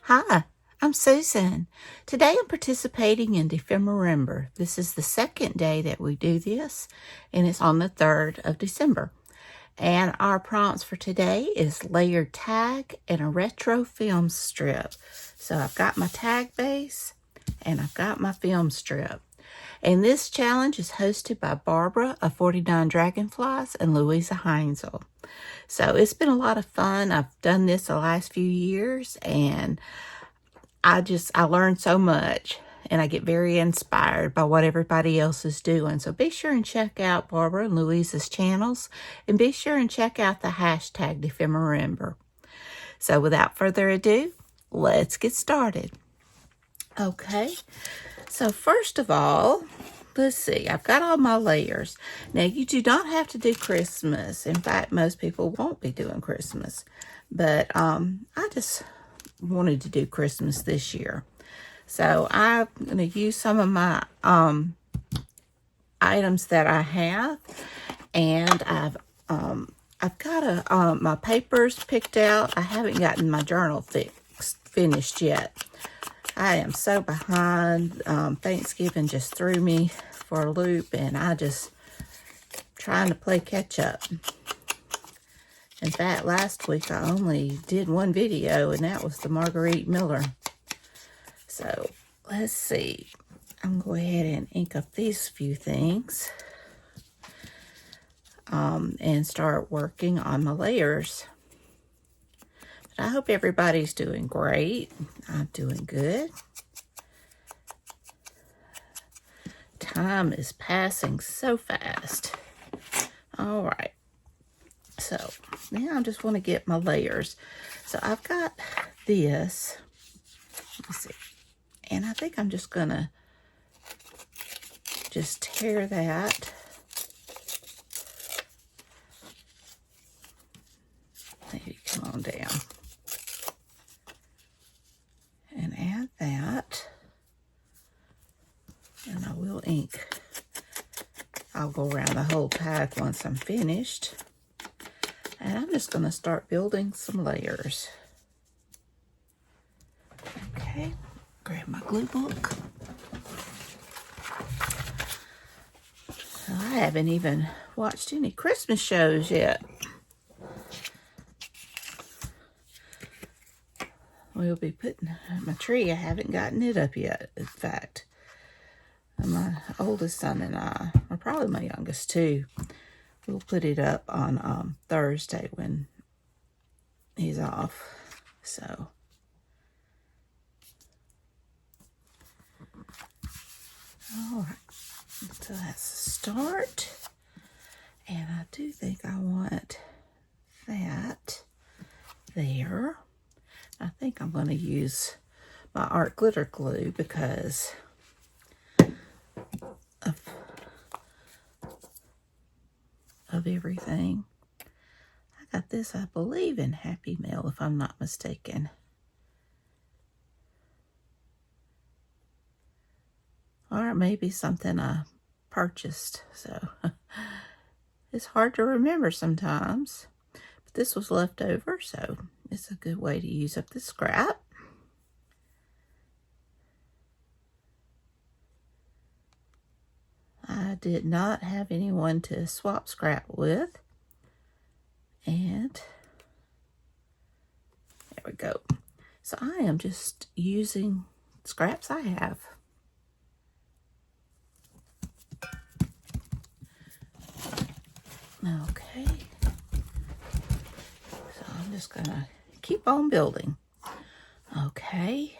Hi, I'm Susan. Today I'm participating in DEPHEMEREMBER. This is the second day that we do this, and it's on the 3rd of December. And our prompts for today is layered tag and a retro film strip. So I've got my tag base and I've got my film strip. And this challenge is hosted by Barbara of 49 Dragonflies and Louisa Heinzel. So it's been a lot of fun. I've done this the last few years, and I learned so much, and I get very inspired by what everybody else is doing. So be sure and check out Barbara and Louisa's channels, and be sure and check out the hashtag DEPHEMEREMBER. So without further ado, let's get started. Okay, so first of all, let's see, I've got all my layers. Now, you do not have to do Christmas. In fact, most people won't be doing Christmas. But I just wanted to do Christmas this year. So I'm going to use some of my items that I have. And I've got my papers picked out. I haven't gotten my journal finished yet. I am so behind. Thanksgiving just threw me for a loop, and I just trying to play catch up. In fact, last week I only did one video, and that was the Marguerite Miller. So let's see. I'm going to go ahead and ink up these few things and start working on my layers. I hope everybody's doing great. I'm doing good. Time is passing so fast. All right. So now I just want to get my layers. So I've got this. Let's see. And I think I'm just going to just tear that. Maybe come on down. And add that, and I will ink. I'll go around the whole pack once I'm finished, and I'm just going to start building some layers. Okay, grab my glue book. So I haven't even watched any Christmas shows yet. We'll be putting my tree. I haven't gotten it up yet, in fact. And my oldest son and I, or probably my youngest too, we'll put it up on Thursday when he's off. So, all right. So that's the start. And I do think I want that there. I think I'm going to use my art glitter glue because of everything. I got this, I believe, in Happy Mail, if I'm not mistaken. Or it may be something I purchased, so it's hard to remember sometimes. But this was left over, so it's a good way to use up the scrap. I did not have anyone to swap scrap with. And there we go. So I am just using scraps I have. Okay. So I'm just going to keep on building. Okay.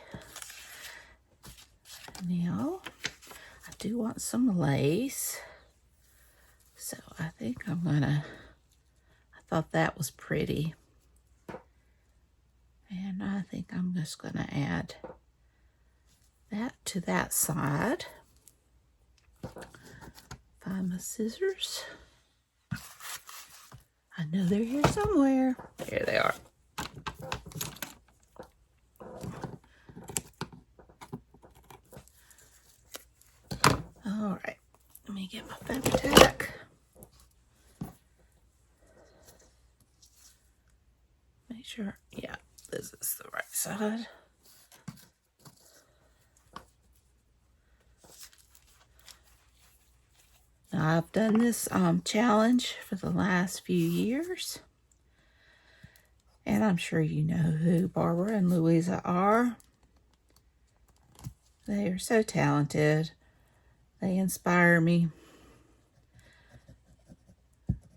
Now, I do want some lace. So I think I'm going to, I thought that was pretty. And I think I'm just going to add that to that side. Find my scissors. I know they're here somewhere. There they are. All right, let me get my Papercrafting. Make sure, yeah, this is the right side. Now, I've done this challenge for the last few years. And I'm sure you know who Barbara and Louisa are. They are so talented. They inspire me.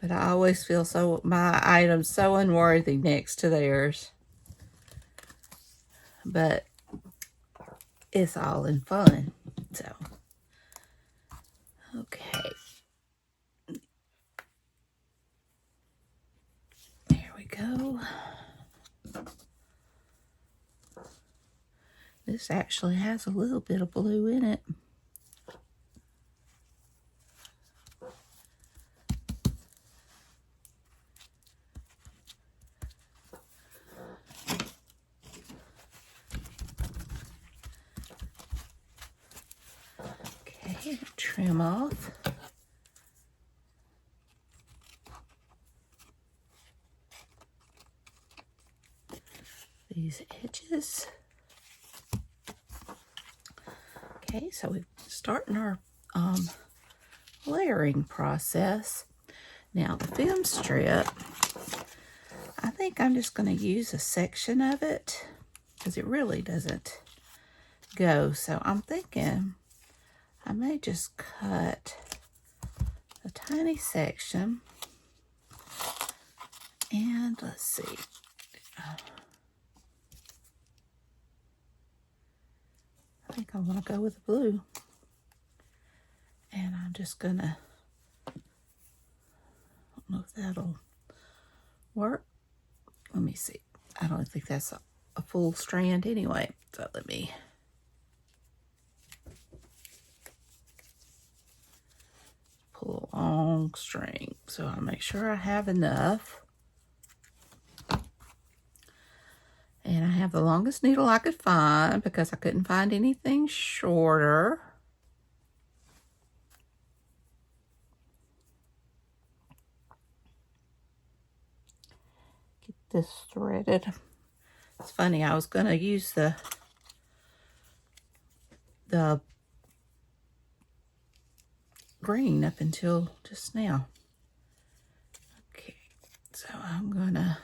But I always feel my item's so unworthy next to theirs. But it's all in fun. So, okay. There we go. This actually has a little bit of blue in it. Okay, trim off. These edges. Okay, so we're starting our layering process. Now the film strip, I think I'm just going to use a section of it because it really doesn't go. So I'm thinking I may just cut a tiny section, and let's see. I think I want to go with the blue. And I'm just gonna, I don't know if that'll work. Let me see. I don't think that's a full strand anyway. So let me pull a long string. So I'll make sure I have enough. And I have the longest needle I could find because I couldn't find anything shorter. Get this threaded. It's funny, I was going to use the green up until just now. Okay, so I'm going to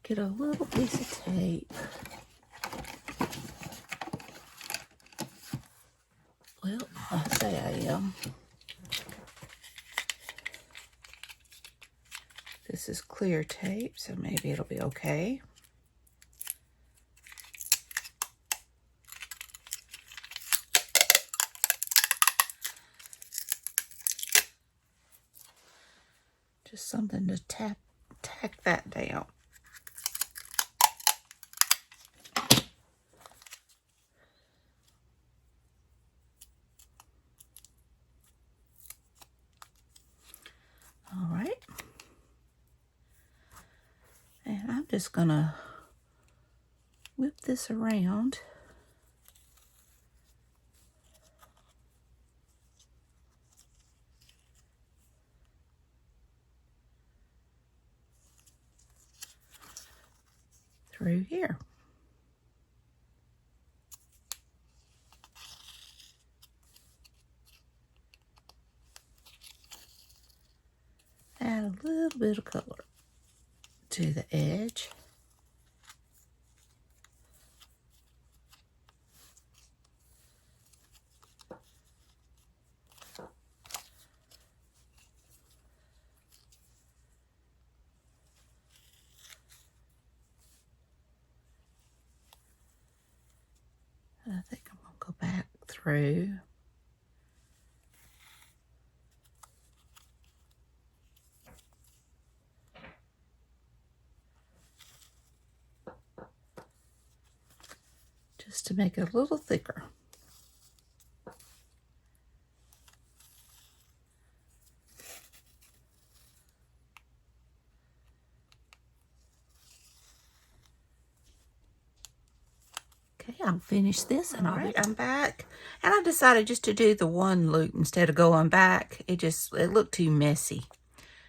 get a little piece of tape. Well, I say I am. This is clear tape, so maybe it'll be okay. Just something to tack that down. All right. And I'm just gonna whip this around. Through here. Add a little bit of color to the edge. And I think I'm going to go back through. Just to make it a little thicker. Okay, I'll finish this and I'm back. And I decided just to do the one loop instead of going back. It looked too messy.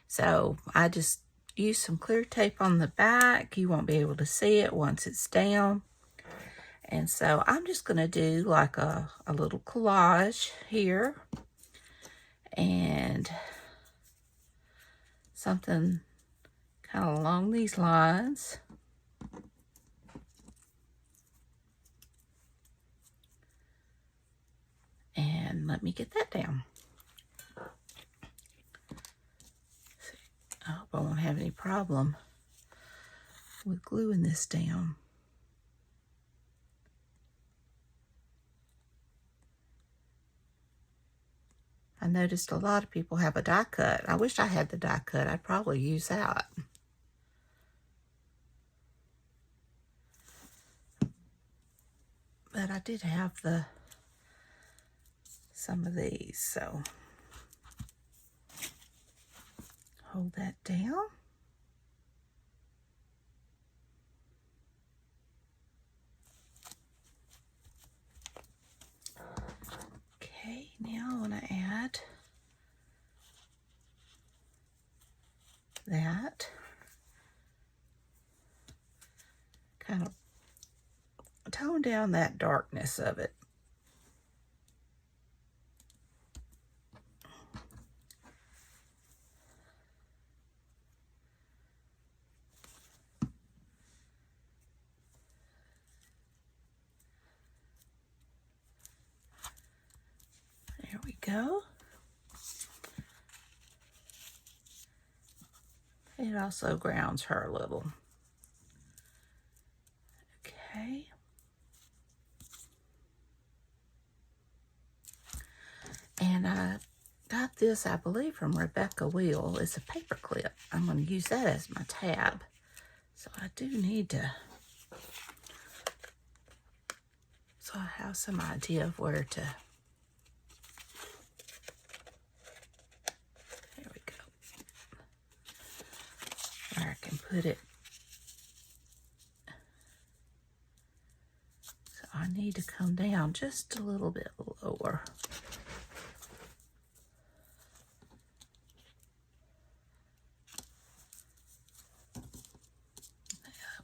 So I just used some clear tape on the back. You won't be able to see it once it's down. And so I'm just going to do like a little collage here. and something kind of along these lines. And let me get that down. I hope I won't have any problem with gluing this down. I noticed a lot of people have a die cut. I wish I had the die cut. I'd probably use that. But I did have some of these, so hold that down. Okay, now I want to add that. Kind of tone down that darkness of it. There we go. It also grounds her a little. Okay. And I got this, I believe, from Rebecca Wheel. It's a paper clip. I'm going to use that as my tab. So I do need to, so I have some idea of where to, there we go, where I can put it. So I need to come down just a little bit lower.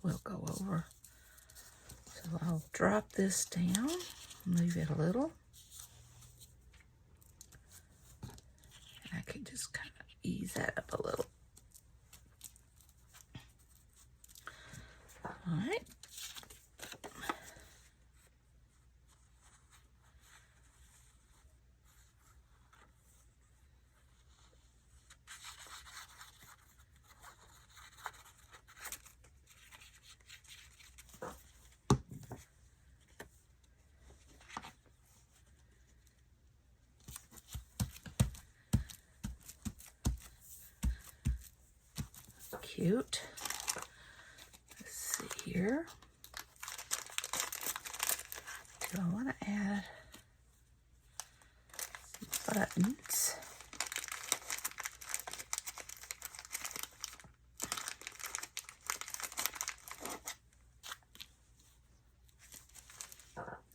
Will go over. So I'll drop this down, move it a little. And I can just kind of ease that up a little. All right. Cute. Let's see here. Do I want to add some buttons?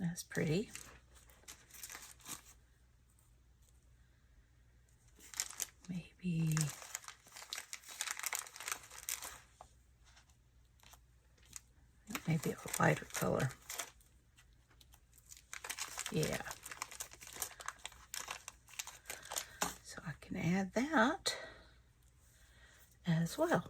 That's pretty. Maybe a lighter color. Yeah. So I can add that as well.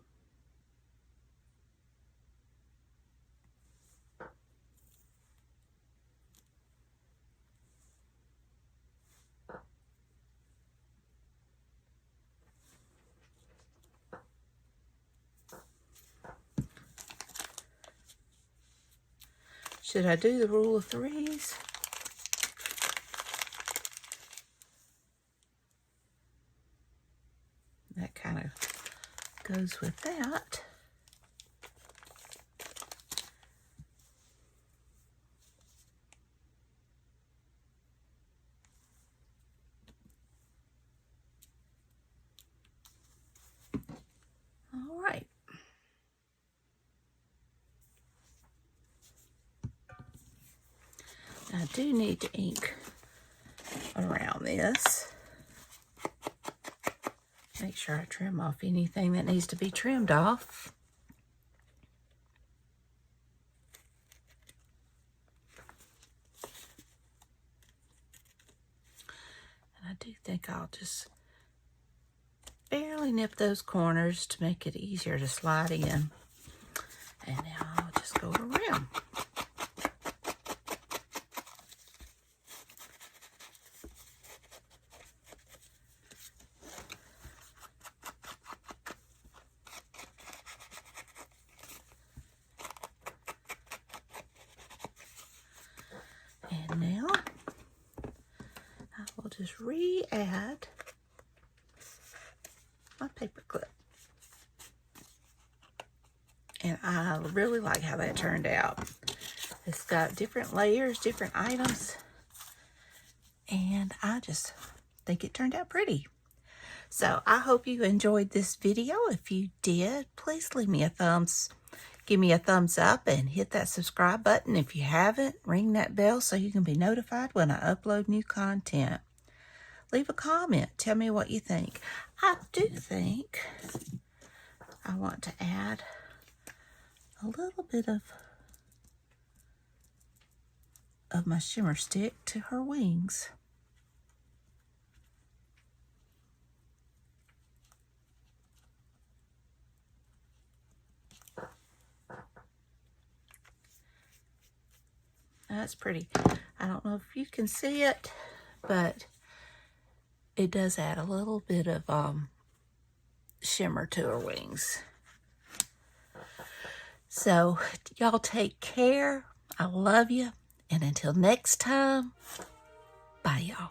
Should I do the rule of threes? That kind of goes with that. All right. I do need to ink around this. Make sure I trim off anything that needs to be trimmed off. And I do think I'll just barely nip those corners to make it easier to slide in. And now I'll just go around. And now I will just re-add my paper clip. And I really like how that turned out. It's got different layers, different items, and I just think it turned out pretty. So I hope you enjoyed this video. If you did, please give me a thumbs up and hit that subscribe button. If you haven't, ring that bell so you can be notified when I upload new content. Leave a comment. Tell me what you think. I do think I want to add a little bit of my shimmer stick to her wings. That's pretty. I don't know if you can see it, but it does add a little bit of shimmer to her wings. So y'all take care. I love you. And until next time, bye y'all.